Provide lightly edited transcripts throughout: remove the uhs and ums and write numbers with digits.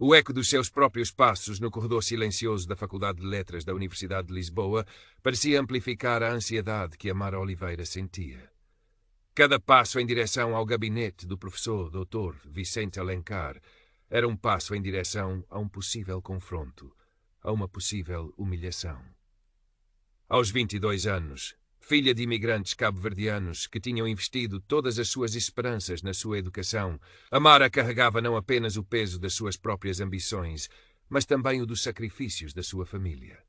O eco dos seus próprios passos no corredor silencioso da Faculdade de Letras da Universidade de Lisboa parecia amplificar a ansiedade que Amara Oliveira sentia. Cada passo em direção ao gabinete do professor Dr. Vicente Alencar era um passo em direção a um possível confronto, a uma possível humilhação. Aos 22 anos, filha de imigrantes cabo-verdianos que tinham investido todas as suas esperanças na sua educação, Amara carregava não apenas o peso das suas próprias ambições, mas também o dos sacrifícios da sua família.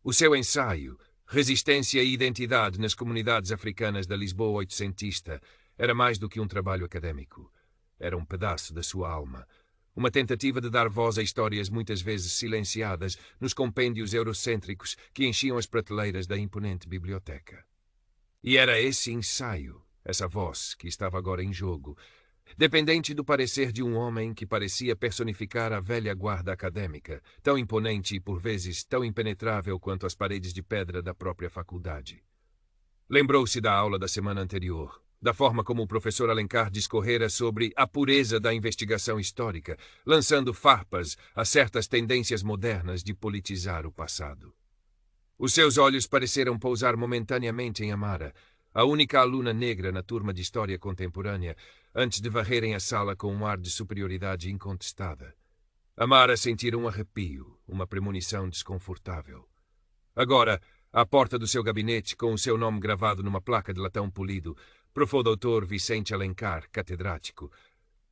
O seu ensaio, Resistência e Identidade nas Comunidades Africanas da Lisboa oitocentista, era mais do que um trabalho académico. Era um pedaço da sua alma, uma tentativa de dar voz a histórias muitas vezes silenciadas nos compêndios eurocêntricos que enchiam as prateleiras da imponente biblioteca. E era esse ensaio, essa voz, que estava agora em jogo, dependente do parecer de um homem que parecia personificar a velha guarda acadêmica, tão imponente e por vezes tão impenetrável quanto as paredes de pedra da própria faculdade. Lembrou-se da aula da semana anterior, da forma como o professor Alencar discorrera sobre a pureza da investigação histórica, lançando farpas a certas tendências modernas de politizar o passado. Os seus olhos pareceram pousar momentaneamente em Amara, a única aluna negra na turma de História Contemporânea, antes de varrerem a sala com um ar de superioridade incontestada. Amara sentira um arrepio, uma premonição desconfortável. Agora, à porta do seu gabinete, com o seu nome gravado numa placa de latão polido, Prof. Dr. Vicente Alencar, catedrático.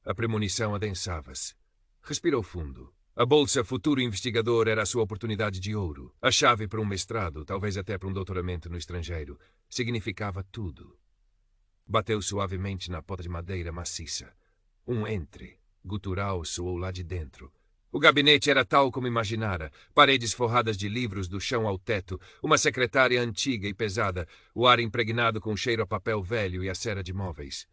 A premonição adensava-se. Respirou fundo. A bolsa Futuro Investigador era a sua oportunidade de ouro. A chave para um mestrado, talvez até para um doutoramento no estrangeiro. Significava tudo. Bateu suavemente na porta de madeira maciça. Um entre, gutural, soou lá de dentro. O gabinete era tal como imaginara, paredes forradas de livros do chão ao teto, uma secretária antiga e pesada, o ar impregnado com cheiro a papel velho e a cera de móveis.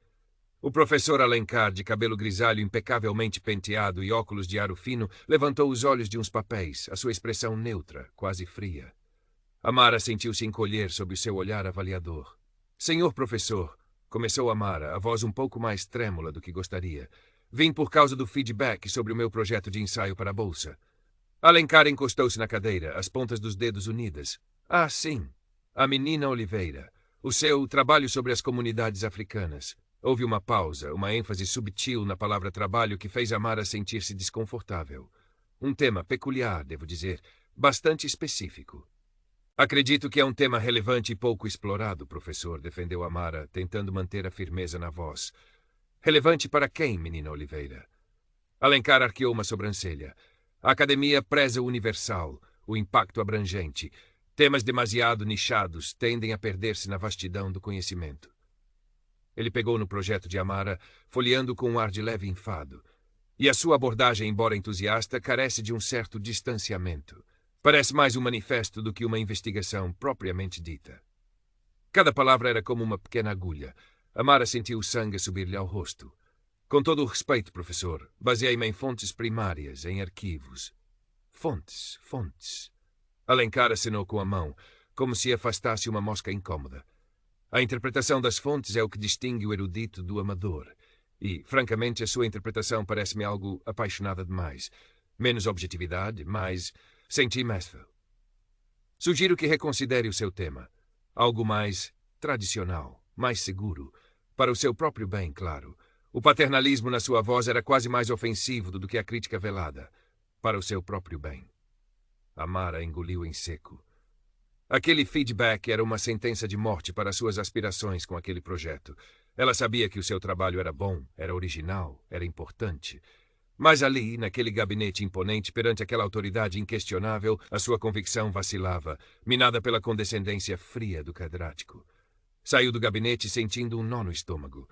O professor Alencar, de cabelo grisalho impecavelmente penteado e óculos de aro fino, levantou os olhos de uns papéis, a sua expressão neutra, quase fria. Amara sentiu-se encolher sob o seu olhar avaliador. Senhor professor, começou Amara, a voz um pouco mais trêmula do que gostaria. Vim por causa do feedback sobre o meu projeto de ensaio para a bolsa. Alencar encostou-se na cadeira, as pontas dos dedos unidas. Ah, sim. A menina Oliveira. O seu trabalho sobre as comunidades africanas. Houve uma pausa, uma ênfase subtil na palavra trabalho que fez Amara sentir-se desconfortável. Um tema peculiar, devo dizer, bastante específico. Acredito que é um tema relevante e pouco explorado, professor, defendeu Amara, tentando manter a firmeza na voz. Relevante para quem, menina Oliveira? Alencar arqueou uma sobrancelha. A academia preza o universal, o impacto abrangente. Temas demasiado nichados tendem a perder-se na vastidão do conhecimento. Ele pegou no projeto de Amara, folheando com um ar de leve enfado. E a sua abordagem, embora entusiasta, carece de um certo distanciamento. Parece mais um manifesto do que uma investigação propriamente dita. Cada palavra era como uma pequena agulha. Amara sentiu o sangue subir-lhe ao rosto. Com todo o respeito, professor, baseei-me em fontes primárias, em arquivos. Fontes, fontes. Alencar acenou com a mão, como se afastasse uma mosca incômoda. A interpretação das fontes é o que distingue o erudito do amador. E, francamente, a sua interpretação parece-me algo apaixonada demais. Menos objetividade, mais sentimental. Sugiro que reconsidere o seu tema. Algo mais tradicional, mais seguro. Para o seu próprio bem, claro. O paternalismo na sua voz era quase mais ofensivo do que a crítica velada. Para o seu próprio bem. Amara engoliu em seco. Aquele feedback era uma sentença de morte para suas aspirações com aquele projeto. Ela sabia que o seu trabalho era bom, era original, era importante. Mas ali, naquele gabinete imponente, perante aquela autoridade inquestionável, a sua convicção vacilava, minada pela condescendência fria do catedrático. Saiu do gabinete sentindo um nó no estômago.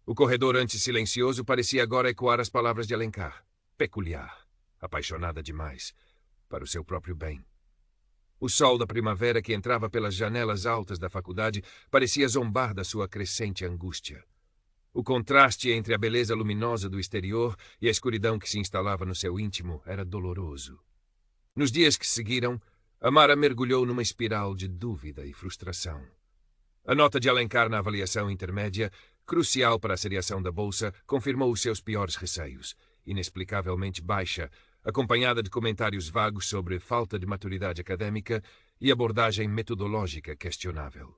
O corredor antes silencioso parecia agora ecoar as palavras de Alencar. Peculiar, apaixonada demais, para o seu próprio bem. O sol da primavera que entrava pelas janelas altas da faculdade parecia zombar da sua crescente angústia. O contraste entre a beleza luminosa do exterior e a escuridão que se instalava no seu íntimo era doloroso. Nos dias que seguiram, Amara mergulhou numa espiral de dúvida e frustração. A nota de Alencar na avaliação intermédia, crucial para a seriação da bolsa, confirmou os seus piores receios. inexplicavelmente baixa, acompanhada de comentários vagos sobre falta de maturidade acadêmica e abordagem metodológica questionável.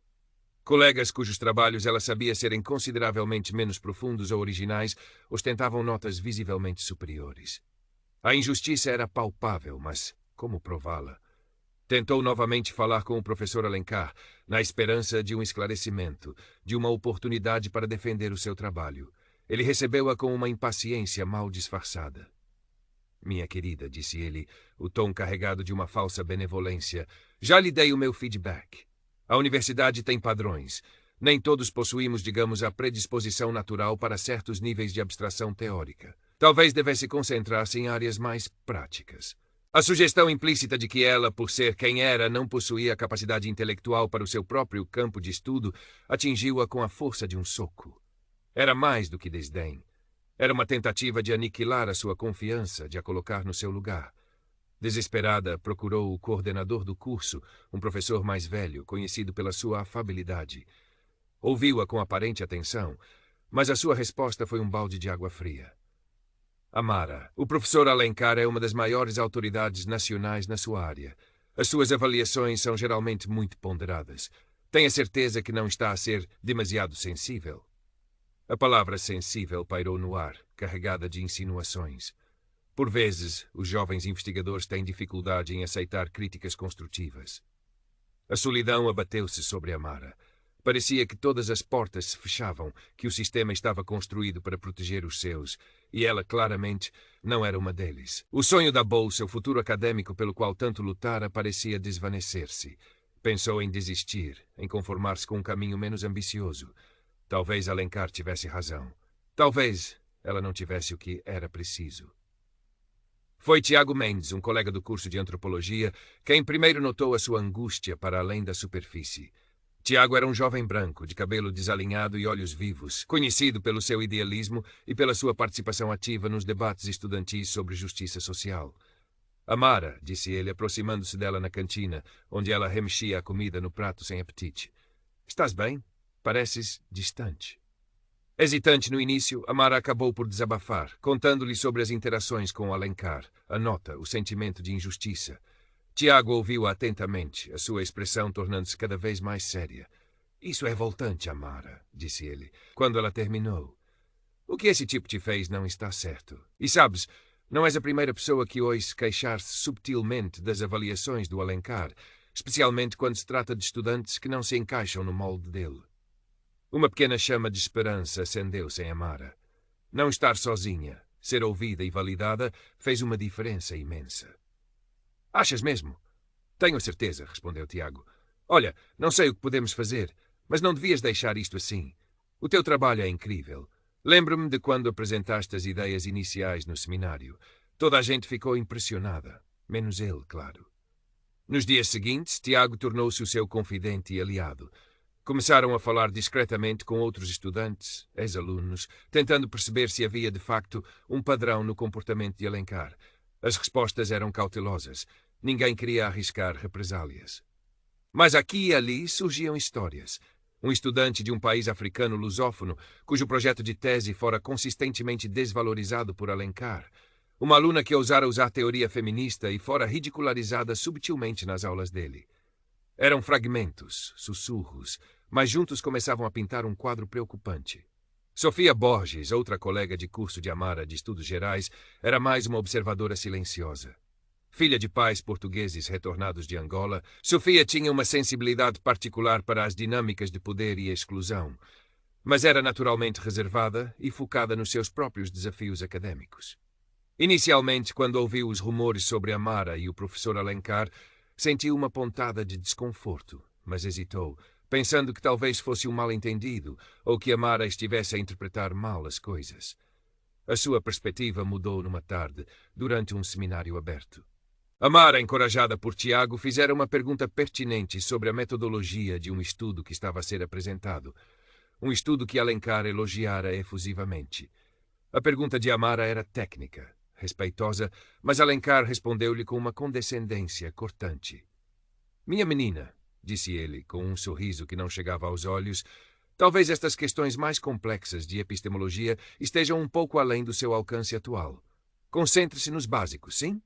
Colegas cujos trabalhos ela sabia serem consideravelmente menos profundos ou originais ostentavam notas visivelmente superiores. A injustiça era palpável, mas como prová-la? Tentou novamente falar com o professor Alencar, na esperança de um esclarecimento, de uma oportunidade para defender o seu trabalho. Ele recebeu-a com uma impaciência mal disfarçada. Minha querida, disse ele, o tom carregado de uma falsa benevolência, já lhe dei o meu feedback. A universidade tem padrões. Nem todos possuímos, digamos, a predisposição natural para certos níveis de abstração teórica. Talvez devesse concentrar-se em áreas mais práticas. A sugestão implícita de que ela, por ser quem era, não possuía capacidade intelectual para o seu próprio campo de estudo, atingiu-a com a força de um soco. Era mais do que desdém. Era uma tentativa de aniquilar a sua confiança, de a colocar no seu lugar. Desesperada, procurou o coordenador do curso, um professor mais velho, conhecido pela sua afabilidade. Ouviu-a com aparente atenção, mas a sua resposta foi um balde de água fria. Amara, o professor Alencar é uma das maiores autoridades nacionais na sua área. As suas avaliações são geralmente muito ponderadas. Tenha certeza que não está a ser demasiado sensível. A palavra sensível pairou no ar, carregada de insinuações. Por vezes, os jovens investigadores têm dificuldade em aceitar críticas construtivas. A solidão abateu-se sobre Amara. Parecia que todas as portas se fechavam, que o sistema estava construído para proteger os seus, e ela, claramente, não era uma deles. O sonho da bolsa, o futuro acadêmico pelo qual tanto lutara, parecia desvanecer-se. Pensou em desistir, em conformar-se com um caminho menos ambicioso. Talvez Alencar tivesse razão. Talvez ela não tivesse o que era preciso. Foi Tiago Mendes, um colega do curso de antropologia, quem primeiro notou a sua angústia para além da superfície. Tiago era um jovem branco, de cabelo desalinhado e olhos vivos, conhecido pelo seu idealismo e pela sua participação ativa nos debates estudantis sobre justiça social. Amara, disse ele, aproximando-se dela na cantina, onde ela remexia a comida no prato sem apetite. Estás bem? Pareces distante. Hesitante no início, Amara acabou por desabafar, contando-lhe sobre as interações com Alencar, a nota, o sentimento de injustiça. Tiago ouviu-a atentamente, a sua expressão tornando-se cada vez mais séria. Isso é revoltante, Amara, disse ele, quando ela terminou. O que esse tipo te fez não está certo. E sabes, não és a primeira pessoa que ouço queixar-se subtilmente das avaliações do Alencar, especialmente quando se trata de estudantes que não se encaixam no molde dele. Uma pequena chama de esperança acendeu-se em Amara. Não estar sozinha, ser ouvida e validada, fez uma diferença imensa. Achas mesmo? Tenho certeza, respondeu Tiago. Olha, não sei o que podemos fazer, mas não devias deixar isto assim. O teu trabalho é incrível. Lembro-me de quando apresentaste as ideias iniciais no seminário. Toda a gente ficou impressionada, menos ele, claro. Nos dias seguintes, Tiago tornou-se o seu confidente e aliado. Começaram a falar discretamente com outros estudantes, ex-alunos, tentando perceber se havia, de facto, um padrão no comportamento de Alencar. As respostas eram cautelosas. Ninguém queria arriscar represálias. Mas aqui e ali surgiam histórias. Um estudante de um país africano lusófono, cujo projeto de tese fora consistentemente desvalorizado por Alencar. Uma aluna que ousara usar teoria feminista e fora ridicularizada subtilmente nas aulas dele. Eram fragmentos, sussurros, mas juntos começavam a pintar um quadro preocupante. Sofia Borges, outra colega de curso de Amara de Estudos Gerais, era mais uma observadora silenciosa. Filha de pais portugueses retornados de Angola, Sofia tinha uma sensibilidade particular para as dinâmicas de poder e exclusão, mas era naturalmente reservada e focada nos seus próprios desafios acadêmicos. Inicialmente, quando ouviu os rumores sobre Amara e o professor Alencar, sentiu uma pontada de desconforto, mas hesitou, pensando que talvez fosse um mal-entendido ou que Amara estivesse a interpretar mal as coisas. A sua perspectiva mudou numa tarde, durante um seminário aberto. Amara, encorajada por Tiago, fizera uma pergunta pertinente sobre a metodologia de um estudo que estava a ser apresentado. Um estudo que Alencar elogiara efusivamente. A pergunta de Amara era técnica, respeitosa, mas Alencar respondeu-lhe com uma condescendência cortante. Minha menina, disse ele, com um sorriso que não chegava aos olhos, talvez estas questões mais complexas de epistemologia estejam um pouco além do seu alcance atual. Concentre-se nos básicos, sim?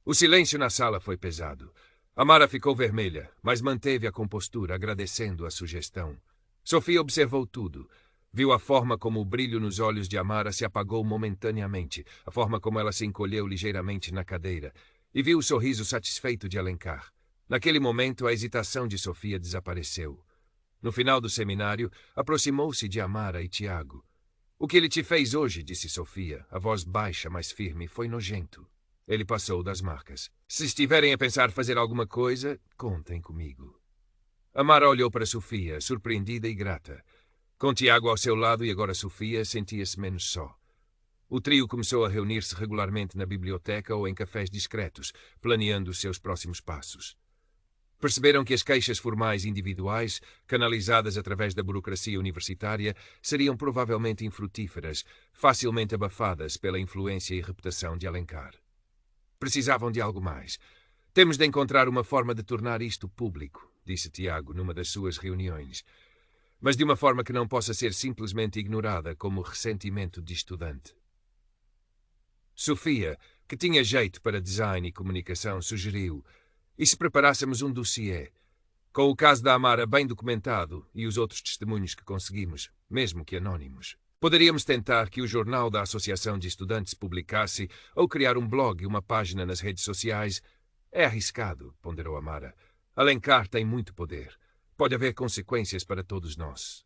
O silêncio na sala foi pesado. Amara ficou vermelha, mas manteve a compostura, agradecendo a sugestão. Sofia observou tudo. Viu a forma como o brilho nos olhos de Amara se apagou momentaneamente, a forma como ela se encolheu ligeiramente na cadeira, e viu o sorriso satisfeito de Alencar. Naquele momento, a hesitação de Sofia desapareceu. No final do seminário, aproximou-se de Amara e Tiago. O que ele te fez hoje, disse Sofia, a voz baixa, mas firme, foi nojento. Ele passou das marcas. Se estiverem a pensar fazer alguma coisa, contem comigo. Amara olhou para Sofia, surpreendida e grata. Com Tiago ao seu lado e agora Sofia, sentia-se menos só. O trio começou a reunir-se regularmente na biblioteca ou em cafés discretos, planeando os seus próximos passos. Perceberam que as queixas formais individuais, canalizadas através da burocracia universitária, seriam provavelmente infrutíferas, facilmente abafadas pela influência e reputação de Alencar. Precisavam de algo mais. Temos de encontrar uma forma de tornar isto público, disse Tiago numa das suas reuniões, mas de uma forma que não possa ser simplesmente ignorada como ressentimento de estudante. Sofia, que tinha jeito para design e comunicação, sugeriu: e se preparássemos um dossiê, com o caso da Amara bem documentado e os outros testemunhos que conseguimos, mesmo que anónimos? Poderíamos tentar que o jornal da Associação de Estudantes publicasse, ou criar um blog e uma página nas redes sociais. É arriscado, ponderou Amara. Alencar tem muito poder. Pode haver consequências para todos nós.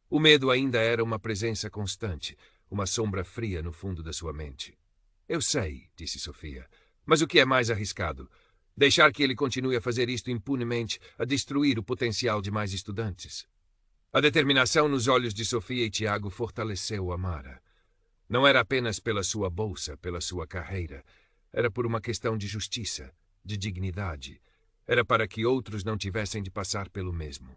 O medo ainda era uma presença constante, uma sombra fria no fundo da sua mente. Eu sei, disse Sofia, mas o que é mais arriscado? Deixar que ele continue a fazer isto impunemente, a destruir o potencial de mais estudantes. A determinação nos olhos de Sofia e Tiago fortaleceu Amara. Não era apenas pela sua bolsa, pela sua carreira. Era por uma questão de justiça, de dignidade. Era para que outros não tivessem de passar pelo mesmo.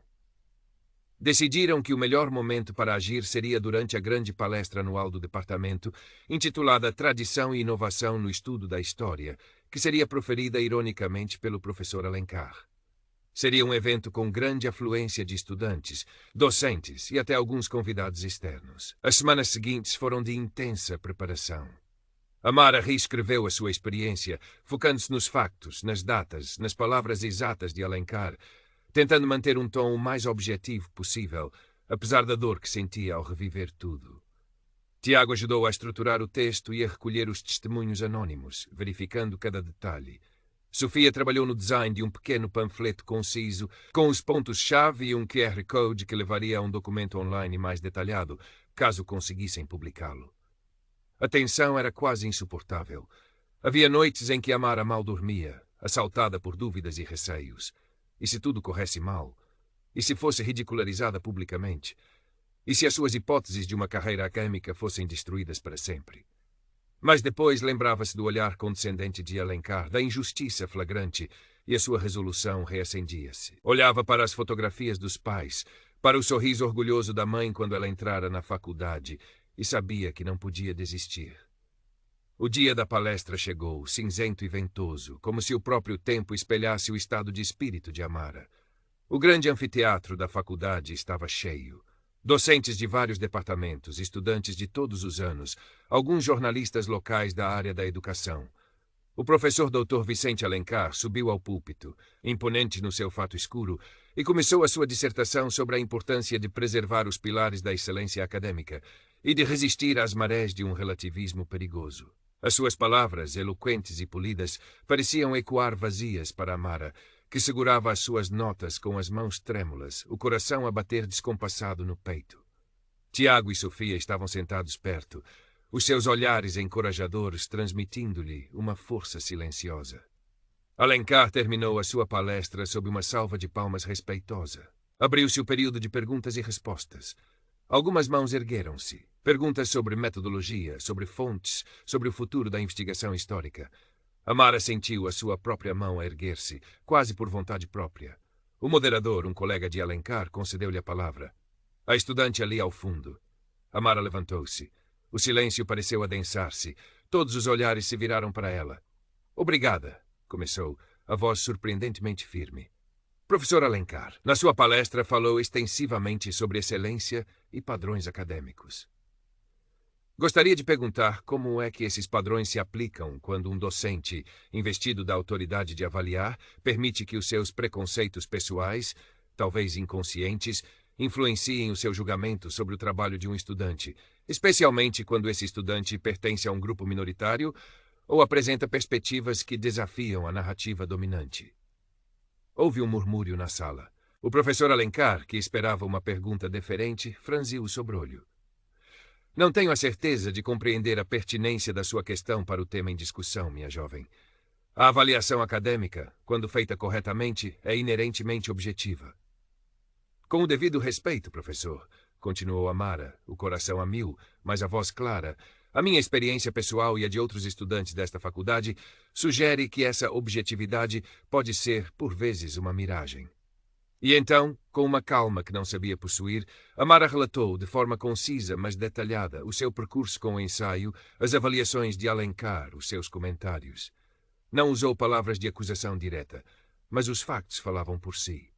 Decidiram que o melhor momento para agir seria durante a grande palestra anual do departamento, intitulada Tradição e Inovação no Estudo da História, que seria proferida ironicamente pelo professor Alencar. Seria um evento com grande afluência de estudantes, docentes e até alguns convidados externos. As semanas seguintes foram de intensa preparação. Amara reescreveu a sua experiência, focando-se nos factos, nas datas, nas palavras exatas de Alencar, tentando manter um tom o mais objetivo possível, apesar da dor que sentia ao reviver tudo. Tiago ajudou a estruturar o texto e a recolher os testemunhos anónimos, verificando cada detalhe. Sofia trabalhou no design de um pequeno panfleto conciso, com os pontos-chave e um QR Code que levaria a um documento online mais detalhado, caso conseguissem publicá-lo. A tensão era quase insuportável. Havia noites em que Amara mal dormia, assaltada por dúvidas e receios. E se tudo corresse mal? E se fosse ridicularizada publicamente? E se as suas hipóteses de uma carreira acadêmica fossem destruídas para sempre? Mas depois lembrava-se do olhar condescendente de Alencar, da injustiça flagrante, e a sua resolução reacendia-se. Olhava para as fotografias dos pais, para o sorriso orgulhoso da mãe quando ela entrara na faculdade, e sabia que não podia desistir. O dia da palestra chegou, cinzento e ventoso, como se o próprio tempo espelhasse o estado de espírito de Amara. O grande anfiteatro da faculdade estava cheio. Docentes de vários departamentos, estudantes de todos os anos, alguns jornalistas locais da área da educação. O professor Dr. Vicente Alencar subiu ao púlpito, imponente no seu fato escuro, e começou a sua dissertação sobre a importância de preservar os pilares da excelência acadêmica e de resistir às marés de um relativismo perigoso. As suas palavras, eloquentes e polidas, pareciam ecoar vazias para Amara, que segurava as suas notas com as mãos trêmulas, o coração a bater descompassado no peito. Tiago e Sofia estavam sentados perto, os seus olhares encorajadores transmitindo-lhe uma força silenciosa. Alencar terminou a sua palestra sob uma salva de palmas respeitosa. Abriu-se o período de perguntas e respostas. Algumas mãos ergueram-se. Perguntas sobre metodologia, sobre fontes, sobre o futuro da investigação histórica. Amara sentiu a sua própria mão a erguer-se, quase por vontade própria. O moderador, um colega de Alencar, concedeu-lhe a palavra. A estudante ali ao fundo. Amara levantou-se. O silêncio pareceu adensar-se. Todos os olhares se viraram para ela. Obrigada, começou, a voz surpreendentemente firme. Professor Alencar, na sua palestra falou extensivamente sobre excelência e padrões acadêmicos. Gostaria de perguntar como é que esses padrões se aplicam quando um docente, investido da autoridade de avaliar, permite que os seus preconceitos pessoais, talvez inconscientes, influenciem o seu julgamento sobre o trabalho de um estudante, especialmente quando esse estudante pertence a um grupo minoritário ou apresenta perspectivas que desafiam a narrativa dominante. Houve um murmúrio na sala. O professor Alencar, que esperava uma pergunta deferente, franziu o sobrolho. Não tenho a certeza de compreender a pertinência da sua questão para o tema em discussão, minha jovem. A avaliação acadêmica, quando feita corretamente, é inerentemente objetiva. Com o devido respeito, professor, continuou Amara, o coração a mil, mas a voz clara, a minha experiência pessoal e a de outros estudantes desta faculdade sugere que essa objetividade pode ser, por vezes, uma miragem. E então, com uma calma que não sabia possuir, Amara relatou, de forma concisa mas detalhada, o seu percurso com o ensaio, as avaliações de Alencar, os seus comentários. Não usou palavras de acusação direta, mas os factos falavam por si.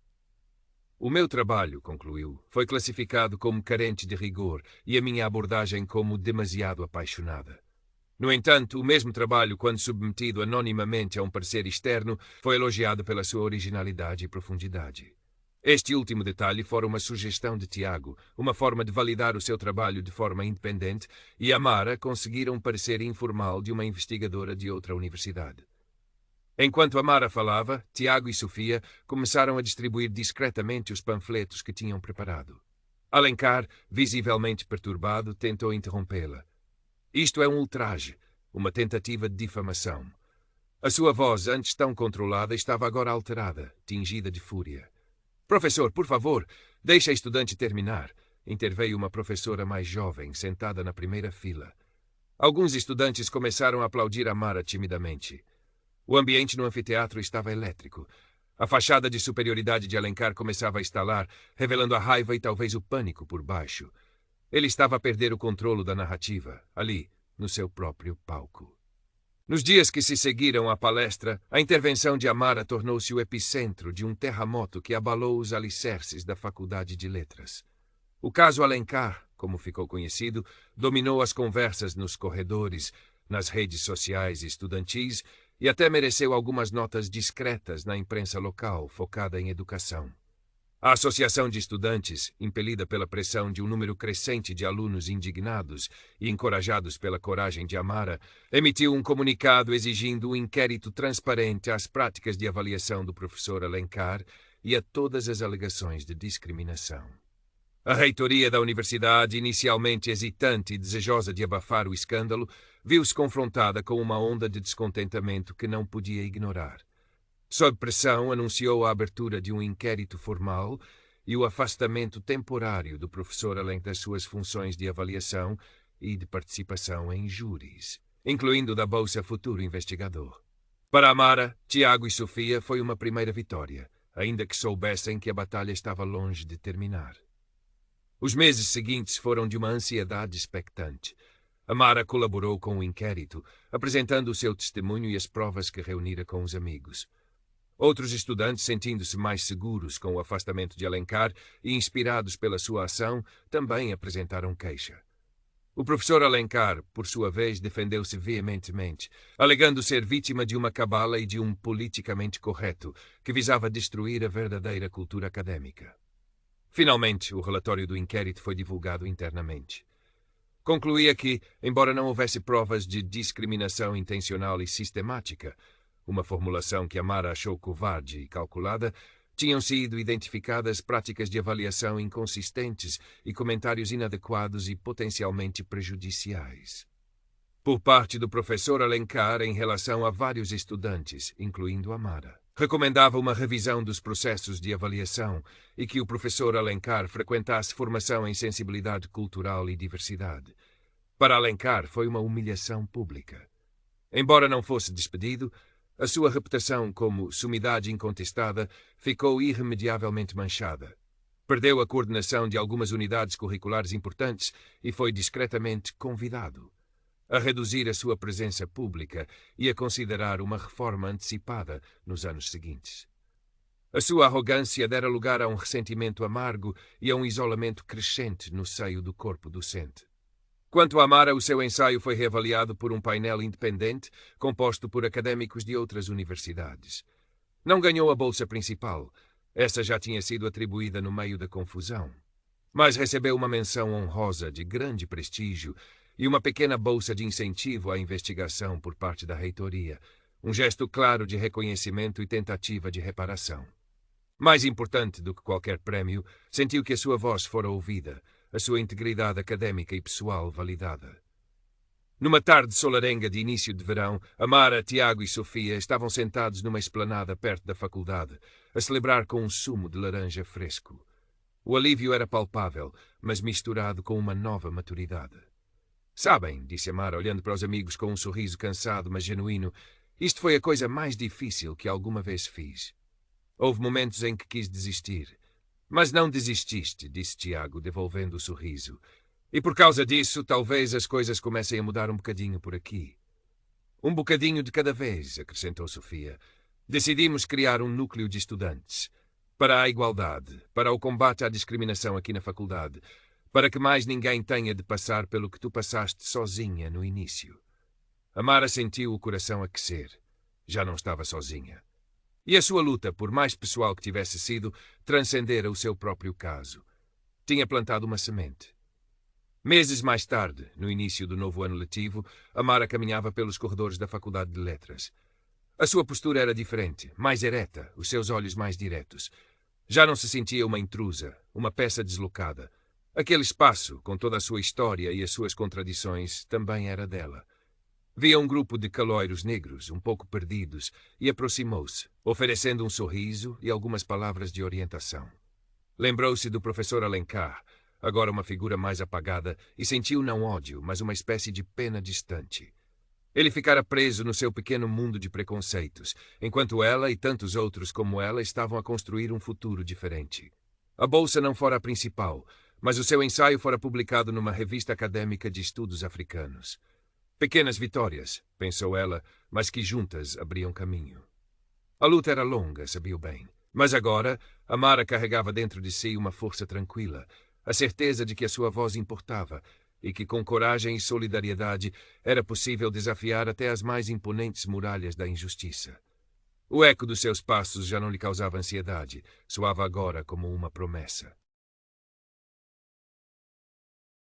O meu trabalho, concluiu, foi classificado como carente de rigor e a minha abordagem como demasiado apaixonada. No entanto, o mesmo trabalho, quando submetido anonimamente a um parecer externo, foi elogiado pela sua originalidade e profundidade. Este último detalhe fora uma sugestão de Tiago, uma forma de validar o seu trabalho de forma independente, e Amara conseguira um parecer informal de uma investigadora de outra universidade. Enquanto Amara falava, Tiago e Sofia começaram a distribuir discretamente os panfletos que tinham preparado. Alencar, visivelmente perturbado, tentou interrompê-la. Isto é um ultraje, uma tentativa de difamação. A sua voz, antes tão controlada, estava agora alterada, tingida de fúria. Professor, por favor, deixe a estudante terminar, interveio uma professora mais jovem, sentada na primeira fila. Alguns estudantes começaram a aplaudir Amara timidamente. O ambiente no anfiteatro estava elétrico. A fachada de superioridade de Alencar começava a estalar, revelando a raiva e talvez o pânico por baixo. Ele estava a perder o controlo da narrativa, ali, no seu próprio palco. Nos dias que se seguiram à palestra, a intervenção de Amara tornou-se o epicentro de um terremoto que abalou os alicerces da Faculdade de Letras. O caso Alencar, como ficou conhecido, dominou as conversas nos corredores, nas redes sociais estudantis e até mereceu algumas notas discretas na imprensa local focada em educação. A Associação de Estudantes, impelida pela pressão de um número crescente de alunos indignados e encorajados pela coragem de Amara, emitiu um comunicado exigindo um inquérito transparente às práticas de avaliação do professor Alencar e a todas as alegações de discriminação. A reitoria da universidade, inicialmente hesitante e desejosa de abafar o escândalo, viu-se confrontada com uma onda de descontentamento que não podia ignorar. Sob pressão, anunciou a abertura de um inquérito formal e o afastamento temporário do professor além das suas funções de avaliação e de participação em júris, incluindo da Bolsa Futuro Investigador. Para Amara, Tiago e Sofia foi uma primeira vitória, ainda que soubessem que a batalha estava longe de terminar. Os meses seguintes foram de uma ansiedade expectante. Amara colaborou com o inquérito, apresentando o seu testemunho e as provas que reunira com os amigos. Outros estudantes, sentindo-se mais seguros com o afastamento de Alencar e inspirados pela sua ação, também apresentaram queixa. O professor Alencar, por sua vez, defendeu-se veementemente, alegando ser vítima de uma cabala e de um politicamente correto que visava destruir a verdadeira cultura académica. Finalmente, o relatório do inquérito foi divulgado internamente. Concluía que, embora não houvesse provas de discriminação intencional e sistemática, uma formulação que Amara achou covarde e calculada, tinham sido identificadas práticas de avaliação inconsistentes e comentários inadequados e potencialmente prejudiciais. Por parte do professor Alencar em relação a vários estudantes, incluindo Amara. Recomendava uma revisão dos processos de avaliação e que o professor Alencar frequentasse formação em sensibilidade cultural e diversidade. Para Alencar foi uma humilhação pública. Embora não fosse despedido, a sua reputação como sumidade incontestada ficou irremediavelmente manchada. Perdeu a coordenação de algumas unidades curriculares importantes e foi discretamente convidado a reduzir a sua presença pública e a considerar uma reforma antecipada nos anos seguintes. A sua arrogância dera lugar a um ressentimento amargo e a um isolamento crescente no seio do corpo docente. Quanto a Amara, o seu ensaio foi reavaliado por um painel independente, composto por académicos de outras universidades. Não ganhou a bolsa principal. Essa já tinha sido atribuída no meio da confusão. Mas recebeu uma menção honrosa de grande prestígio e uma pequena bolsa de incentivo à investigação por parte da reitoria, um gesto claro de reconhecimento e tentativa de reparação. Mais importante do que qualquer prémio, sentiu que a sua voz fora ouvida, a sua integridade académica e pessoal validada. Numa tarde solarenga de início de verão, Amara, Tiago e Sofia estavam sentados numa esplanada perto da faculdade, a celebrar com um sumo de laranja fresco. O alívio era palpável, mas misturado com uma nova maturidade. Sabem, disse Amara, olhando para os amigos com um sorriso cansado, mas genuíno, isto foi a coisa mais difícil que alguma vez fiz. Houve momentos em que quis desistir. Mas não desististe, disse Tiago, devolvendo o sorriso. E por causa disso, talvez as coisas comecem a mudar um bocadinho por aqui. Um bocadinho de cada vez, acrescentou Sofia. Decidimos criar um núcleo de estudantes. Para a igualdade, para o combate à discriminação aqui na faculdade, para que mais ninguém tenha de passar pelo que tu passaste sozinha no início. Amara sentiu o coração aquecer. Já não estava sozinha. E a sua luta, por mais pessoal que tivesse sido, transcendera o seu próprio caso. Tinha plantado uma semente. Meses mais tarde, no início do novo ano letivo, Amara caminhava pelos corredores da Faculdade de Letras. A sua postura era diferente, mais ereta, os seus olhos mais diretos. Já não se sentia uma intrusa, uma peça deslocada. Aquele espaço, com toda a sua história e as suas contradições, também era dela. Via um grupo de caloiros negros, um pouco perdidos, e aproximou-se, oferecendo um sorriso e algumas palavras de orientação. Lembrou-se do professor Alencar, agora uma figura mais apagada, e sentiu não ódio, mas uma espécie de pena distante. Ele ficara preso no seu pequeno mundo de preconceitos, enquanto ela e tantos outros como ela estavam a construir um futuro diferente. A bolsa não fora a principal, mas o seu ensaio fora publicado numa revista académica de estudos africanos. Pequenas vitórias, pensou ela, mas que juntas abriam caminho. A luta era longa, sabia bem, mas agora Amara carregava dentro de si uma força tranquila, a certeza de que a sua voz importava e que com coragem e solidariedade era possível desafiar até as mais imponentes muralhas da injustiça. O eco dos seus passos já não lhe causava ansiedade, soava agora como uma promessa.